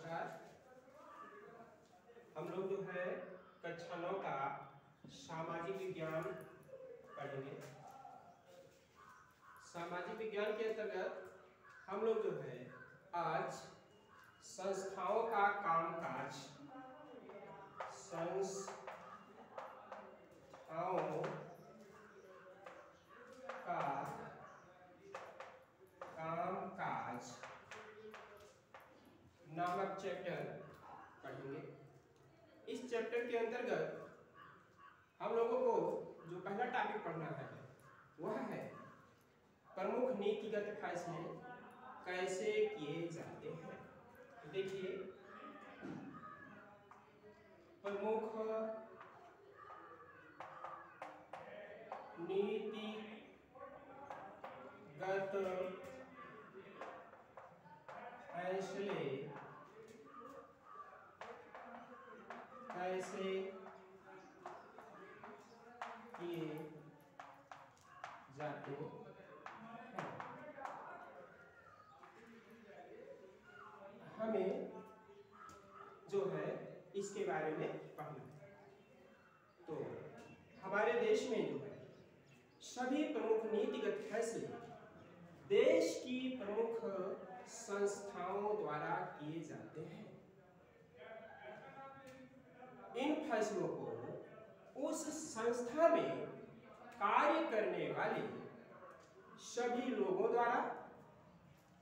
नमस्कार। हम लोग जो है कक्षा 9 का सामाजिक विज्ञान पढ़ेंगे। सामाजिक विज्ञान के अंतर्गत हम लोग जो है आज संस्थाओं का कामकाज, संस्थाओं का कामकाज नामक चैप्टर पढ़ेंगे। इस चैप्टर के अंतर्गत हम लोगों को जो पहला टॉपिक पढ़ना है वह है प्रमुख नीतिगत फैसले कैसे किए जाते हैं। देखिए, प्रमुख नीतिगत फैसले कैसे किए जाते हैं। हमें जो है इसके बारे में पढ़ना है। तो हमारे देश में जो है सभी प्रमुख नीतिगत फैसले देश की प्रमुख संस्थाओं द्वारा किए जाते हैं। इन फैसलों को उस संस्था में कार्य करने वाले सभी लोगों द्वारा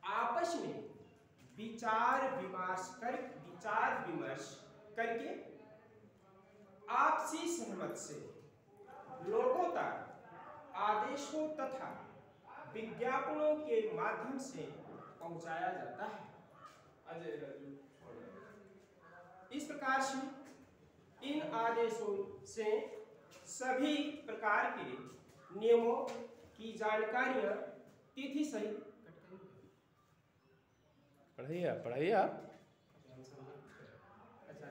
आपस में विचार विमर्श करके आपसी सहमत से लोगों तक आदेशों तथा विज्ञापनों के माध्यम से पहुंचाया जाता है। इस प्रकार से इन आदेशों से सभी प्रकार के नियमों की जानकारियां तिथि सहित पढ़ाइए आप। अच्छा,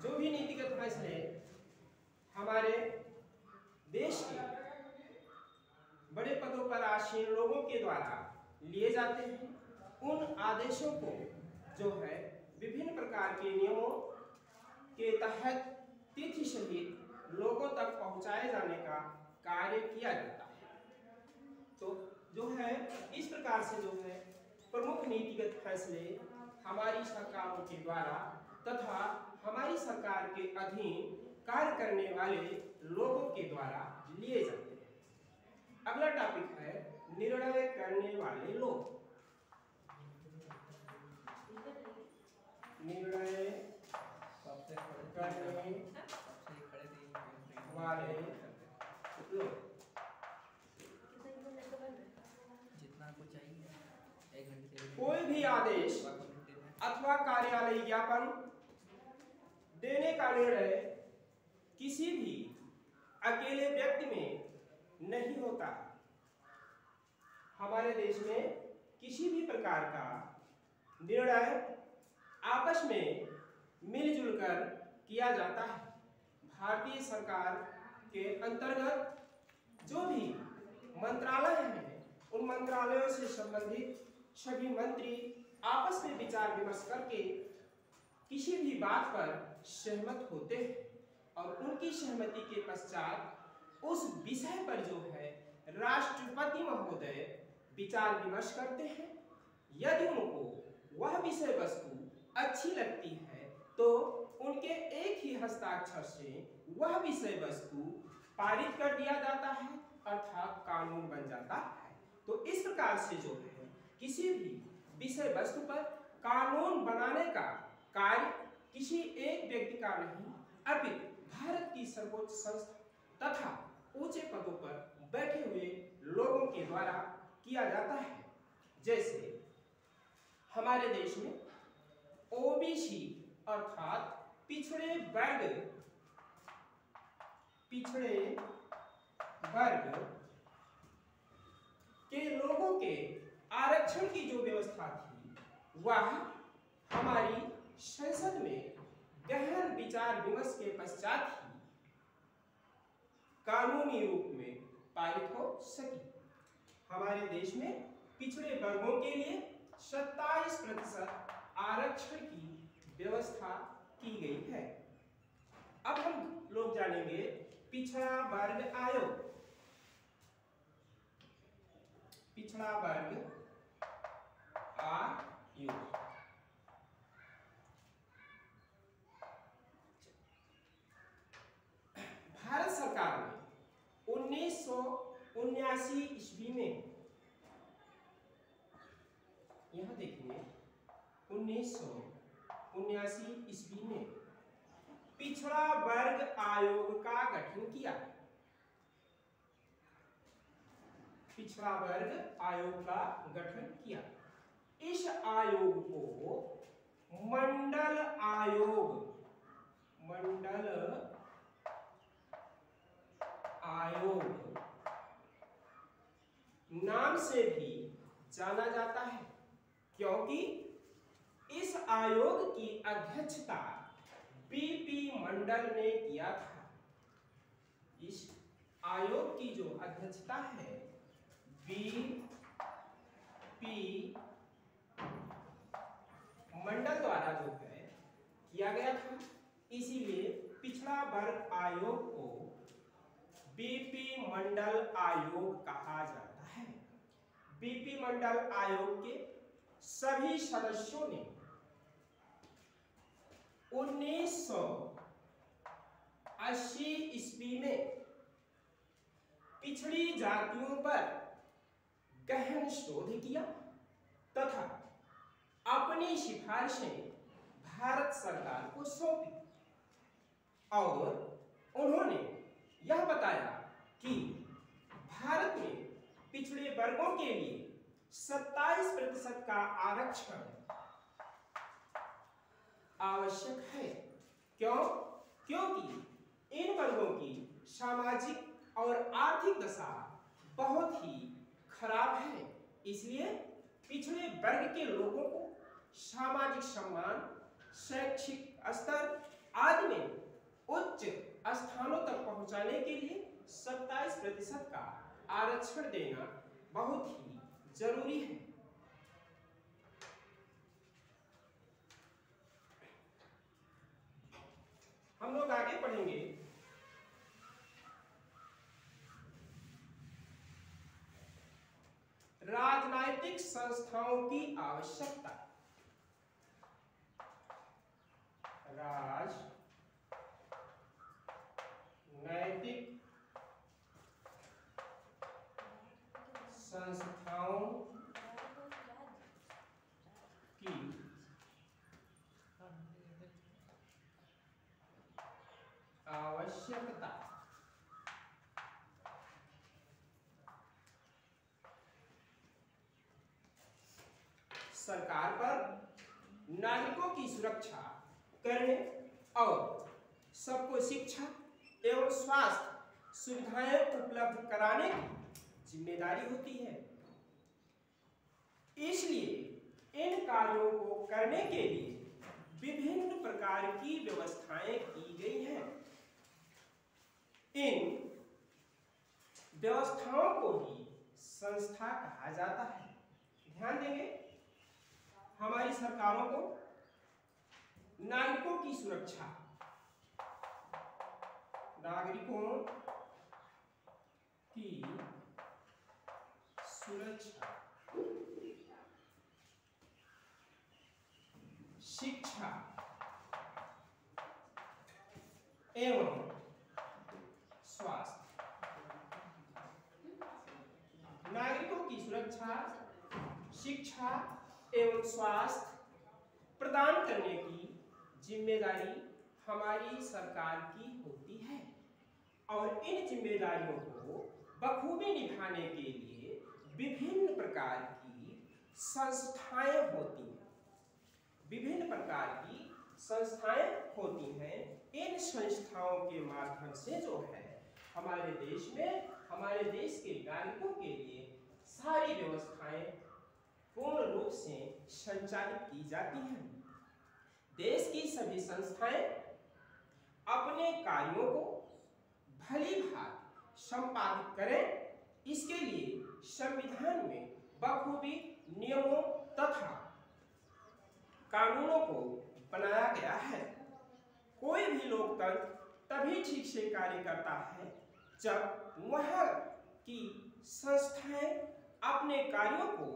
जो भी नीतिगत फैसले हमारे देश के बड़े पदों पर आसीन लोगों के द्वारा लिए जाते हैं, उन आदेशों को जो है विभिन्न प्रकार के नियमों के तहत तिथि सहित लोगों तक पहुंचाए जाने का कार्य किया जाता है। तो जो है इस प्रकार से जो है प्रमुख नीतिगत फैसले हमारी सरकारों के द्वारा तथा हमारी सरकार के अधीन कार्य करने वाले लोगों के द्वारा लिए जाते हैं। अगला टॉपिक है निर्णय करने वाले लोग। निर्णय करने वाले लोग जितना आपको चाहिए 1 घंटे कोई भी आदेश अथवा कार्यालय ज्ञापन देने का निर्णय किसी भी अकेले व्यक्ति में नहीं होता। हमारे देश में किसी भी प्रकार का निर्णय आपस में मिलजुल कर किया जाता है। भारतीय सरकार के अंतर्गत जो भी मंत्रालय हैं, उन मंत्रालयों से संबंधित सभी मंत्री आपस में विचार विमर्श करके किसी भी बात पर सहमत होते हैं और उनकी सहमति के पश्चात उस विषय पर जो है राष्ट्रपति महोदय विचार विमर्श करते हैं। यदि उनको वह विषय वस्तु अच्छी लगती है तो उनके एक ही हस्ताक्षर से वह विषय वस्तु पारित कर दिया जाता है, अर्थात कानून बन जाता है। तो इस प्रकार से जो है किसी भी विषय वस्तु पर कानून बनाने का कार्य किसी एक व्यक्ति का नहीं, अपितु भारत की सर्वोच्च संस्था तथा ऊंचे पदों पर बैठे हुए लोगों के द्वारा किया जाता है। जैसे हमारे देश में ओबीसी अर्थात पिछड़े वर्ग के लोगों के आरक्षण की जो व्यवस्था थी वह हमारी संसद में गहन विचार विमर्श के पश्चात ही कानूनी रूप में पारित हो सकी। हमारे देश में पिछड़े वर्गों के लिए 27% आरक्षण की व्यवस्था की गई है। अब हम लोग जानेंगे पिछड़ा वर्ग आयोग। पिछड़ा वर्ग आयोग भारत सरकार ने 1979 ईस्वी में, यहां देखिए 1979 ईस्वी में पिछड़ा वर्ग आयोग का गठन किया। पिछड़ा वर्ग आयोग का गठन किया। इस आयोग को मंडल आयोग नाम से भी जाना जाता है, क्योंकि इस आयोग की अध्यक्षता बीपी मंडल ने किया था। इस आयोग की जो अध्यक्षता है बीपी मंडल द्वारा जो है किया गया था, इसीलिए पिछड़ा वर्ग आयोग को बीपी मंडल आयोग कहा जाता है। बीपी मंडल आयोग के सभी सदस्यों ने 1980 ईस्वी में पिछड़ी जातियों पर गहन शोध किया तथा अपनी सिफारिशें भारत सरकार को सौंपी और उन्होंने यह बताया कि भारत में पिछड़े वर्गों के लिए 27% का आरक्षण आवश्यक है। क्योंकि इन वर्गों की सामाजिक और आर्थिक दशा बहुत ही खराब है। इसलिए पिछड़े वर्ग के लोगों को सामाजिक सम्मान, शैक्षिक स्तर आदि में उच्च स्थानों तक पहुंचाने के लिए 27% का आरक्षण देना बहुत ही जरूरी है। हम लोग आगे पढ़ेंगे राजनीतिक संस्थाओं की आवश्यकता। राजनैतिक संस्थाओं की आवश्यकता। सरकार पर नागरिकों की सुरक्षा करने और सबको शिक्षा एवं स्वास्थ्य सुविधाएं उपलब्ध कराने की जिम्मेदारी होती है। इसलिए इन कार्यों को करने के लिए विभिन्न प्रकार की व्यवस्थाएं की गई हैं। इन व्यवस्थाओं को ही संस्था कहा जाता है। ध्यान देंगे, हमारी सरकारों को नागरिकों की सुरक्षा, नागरिकों की सुरक्षा, शिक्षा एवं स्वास्थ्य। नागरिकों की सुरक्षा, शिक्षा एवं स्वास्थ्य प्रदान करने की जिम्मेदारी हमारी सरकार की होती है और इन जिम्मेदारियों को बखूबी निभाने के लिए विभिन्न प्रकार की संस्थाएं होती हैं। विभिन्न प्रकार की संस्थाएं होती हैं। इन संस्थाओं के माध्यम से जो है हमारे देश में, हमारे देश के नागरिकों के लिए सारी व्यवस्थाएं पूर्ण रूप से संचालित की जाती हैं। देश की सभी संस्थाएं अपने कार्यों को भली भांति संपादित करें इसके लिए संविधान में बखूबी नियमों तथा कानूनों को बनाया गया है। कोई भी लोकतंत्र तभी ठीक से कार्य करता है जब वहाँ की संस्थाएं अपने कार्यों को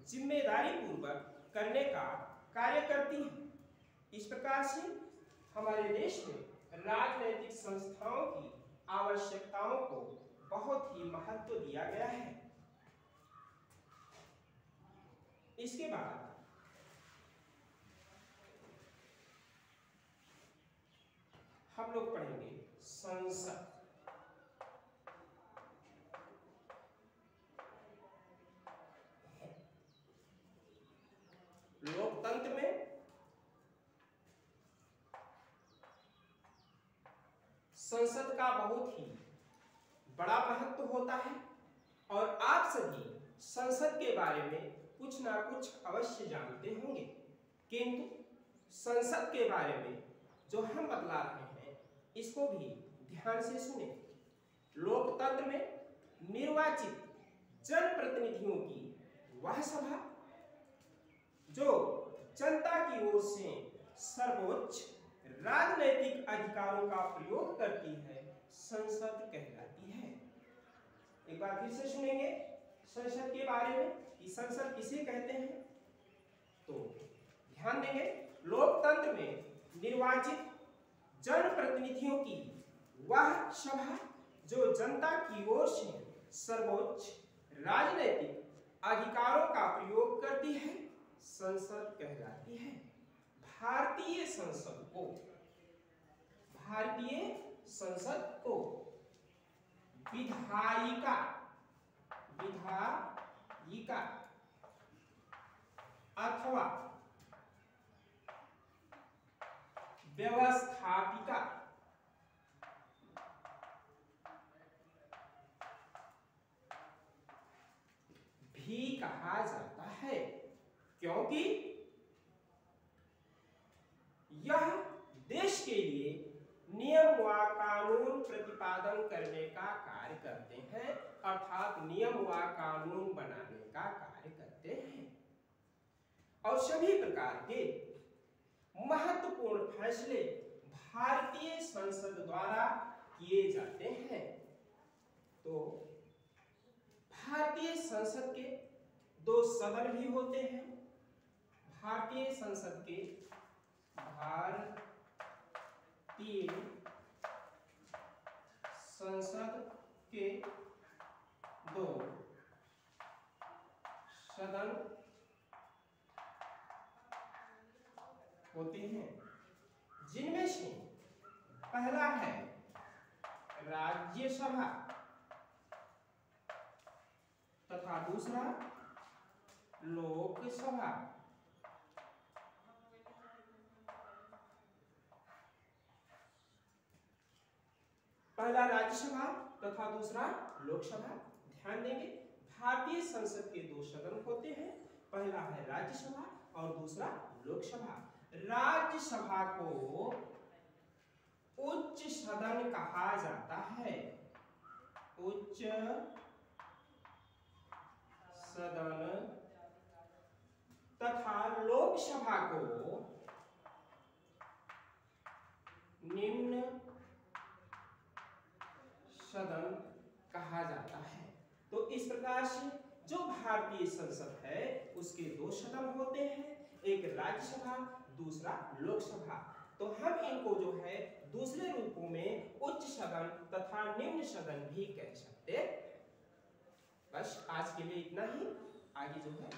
जिम्मेदारी पूर्वक करने का कार्य करती हैं। इस प्रकार से हमारे देश में राजनीतिक संस्थाओं की आवश्यकताओं को बहुत ही महत्व दिया गया है। इसके बाद हम लोग पढ़ेंगे संसद। लोकतंत्र में संसद का बहुत ही बड़ा महत्व होता है और आप सभी संसद के बारे में कुछ ना कुछ अवश्य जानते होंगे, किंतु संसद के बारे में जो हम बतला रहे हैं इसको भी ध्यान से सुने। लोकतंत्र में निर्वाचित जनप्रतिनिधियों की वह सभा जो जनता की ओर से सर्वोच्च राजनैतिक अधिकारों का प्रयोग करती है, संसद कहलाती है। एक बार फिर से सुनेंगे संसद के बारे में कि संसद किसे कहते हैं। तो ध्यान देंगे, लोकतंत्र में निर्वाचित जनप्रतिनिधियों की वह सभा जो जनता की ओर से सर्वोच्च राजनैतिक अधिकारों का प्रयोग करती है, संसद कहलाती है। भारतीय संसद को विधायिका अथवा व्यवस्थापिका भी कहा जाता है, क्योंकि यह देश के लिए नियम व कानून प्रतिपादन करने का कार्य करते हैं, अर्थात नियम व कानून बनाने का कार्य करते हैं और सभी प्रकार के महत्वपूर्ण फैसले भारतीय संसद द्वारा किए जाते हैं। तो भारतीय संसद के दो सदन भी होते हैं। भारतीय संसद के दो सदन होते हैं, जिनमें से पहला है राज्यसभा तथा दूसरा लोकसभा। पहला राज्यसभा तथा दूसरा लोकसभा। ध्यान देंगे, भारतीय संसद के दो सदन होते हैं, पहला है राज्यसभा और दूसरा लोकसभा। राज्यसभा को उच्च सदन कहा जाता है, उच्च सदन, तथा लोकसभा को निम्न सदन कहा जाता है। तो इस प्रकार से जो भारतीय संसद है उसके दो सदन होते हैं, एक राज्यसभा दूसरा लोकसभा। तो हम इनको जो है दूसरे रूपों में उच्च सदन तथा निम्न सदन भी कह सकते। बस आज के लिए इतना ही, आगे जो है